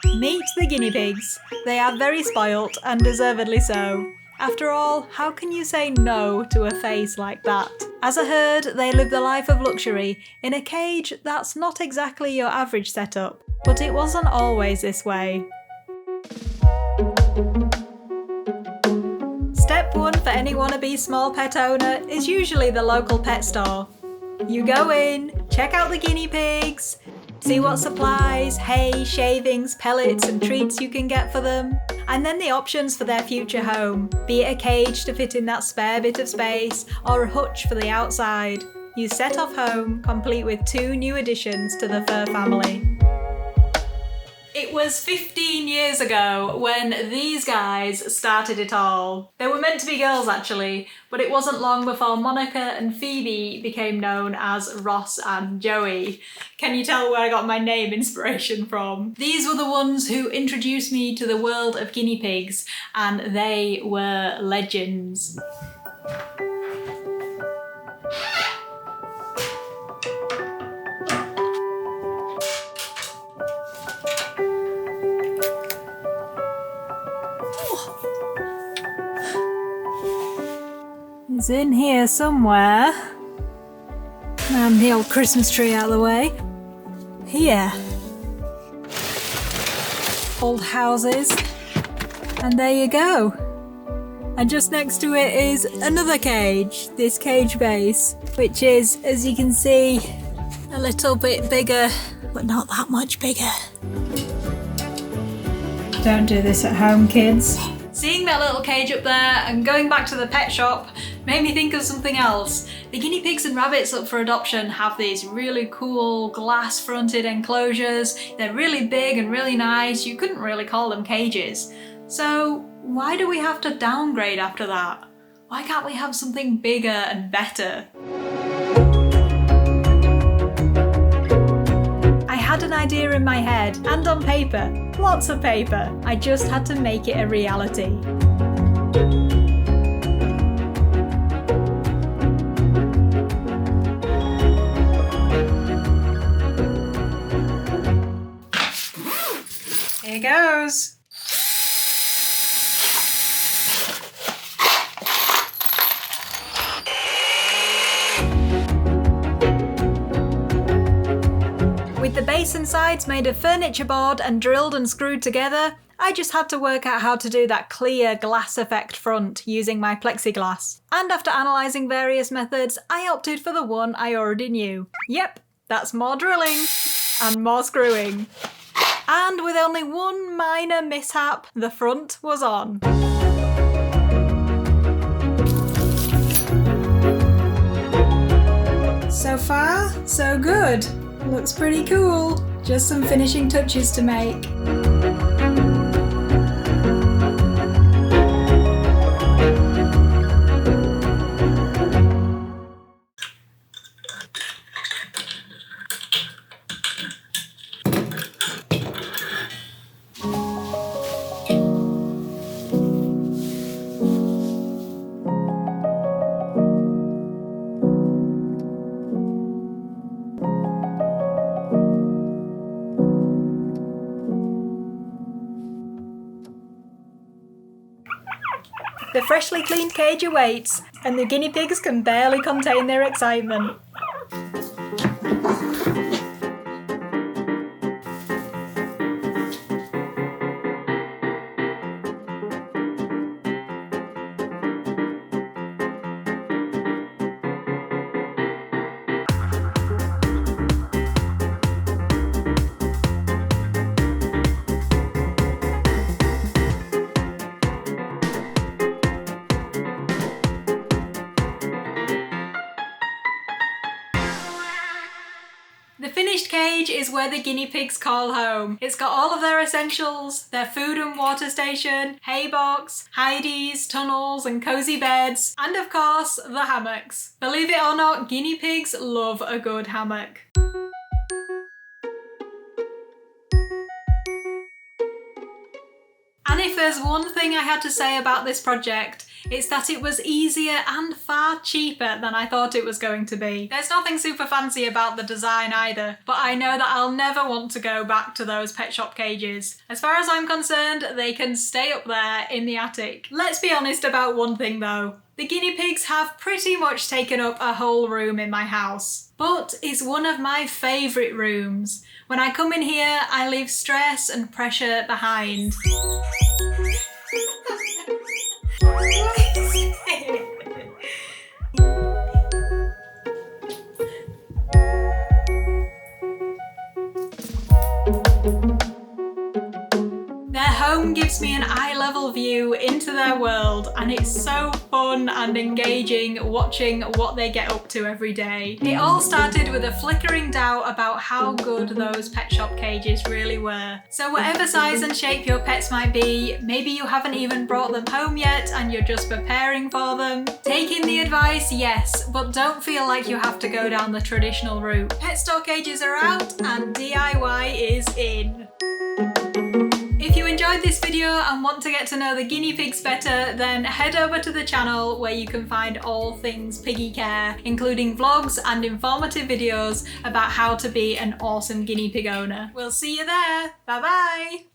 Meet the guinea pigs. They are very spoilt and deservedly so. After all, how can you say no to a face like that? As a herd, they live the life of luxury in a cage that's not exactly your average setup. But it wasn't always this way. Step 1 for any wannabe small pet owner is usually the local pet store. You go in, check out the guinea pigs, see what supplies, hay, shavings, pellets and treats you can get for them, and then the options for their future home, be it a cage to fit in that spare bit of space or a hutch for the outside. You set off home, complete with 2 new additions to the fur family. It was 15 years ago when these guys started it all. They were meant to be girls actually, but it wasn't long before Monica and Phoebe became known as Ross and Joey. Can you tell where I got my name inspiration from? These were the ones who introduced me to the world of guinea pigs, and they were legends. It's in here somewhere. And the old Christmas tree out of the way. Here. Old houses. And there you go. And just next to it is another cage, this cage base, which is, as you can see, a little bit bigger, but not that much bigger. Don't do this at home, kids. Seeing that little cage up there and going back to the pet shop made me think of something else. The guinea pigs and rabbits up for adoption have these really cool glass-fronted enclosures. They're really big and really nice. You couldn't really call them cages. So why do we have to downgrade after that? Why can't we have something bigger and better? I had an idea in my head and on paper. Lots of paper. I just had to make it a reality. Here goes. With the base and sides made of furniture board and drilled and screwed together, I just had to work out how to do that clear glass effect front using my plexiglass. And after analysing various methods, I opted for the one I already knew. Yep, that's more drilling and more screwing. And with only one minor mishap, the front was on. So far, so good. Looks pretty cool. Just some finishing touches to make. The freshly cleaned cage awaits, and the guinea pigs can barely contain their excitement. The finished cage is where the guinea pigs call home. It's got all of their essentials, their food and water station, hay box, hideys, tunnels and cosy beds, and of course the hammocks. Believe it or not, guinea pigs love a good hammock. And if there's one thing I had to say about this project, It's that it was easier and far cheaper than I thought it was going to be. There's nothing super fancy about the design either, but I know that I'll never want to go back to those pet shop cages. As far as I'm concerned, they can stay up there in the attic. Let's be honest about one thing though. The guinea pigs have pretty much taken up a whole room in my house, but it's one of my favourite rooms. When I come in here, I leave stress and pressure behind. Their home gives me an eye-level view into their world, and it's so fun and engaging watching what they get up to every day. It all started with a flickering doubt about how good those pet shop cages really were. So whatever size and shape your pets might be, maybe you haven't even brought them home yet and you're just preparing for them. Taking the advice, yes, but don't feel like you have to go down the traditional route. Pet store cages are out and DIY is in. If you enjoyed this video and want to get to know the guinea pigs better, then head over to the channel where you can find all things piggy care, including vlogs and informative videos about how to be an awesome guinea pig owner. We'll see you there. Bye bye!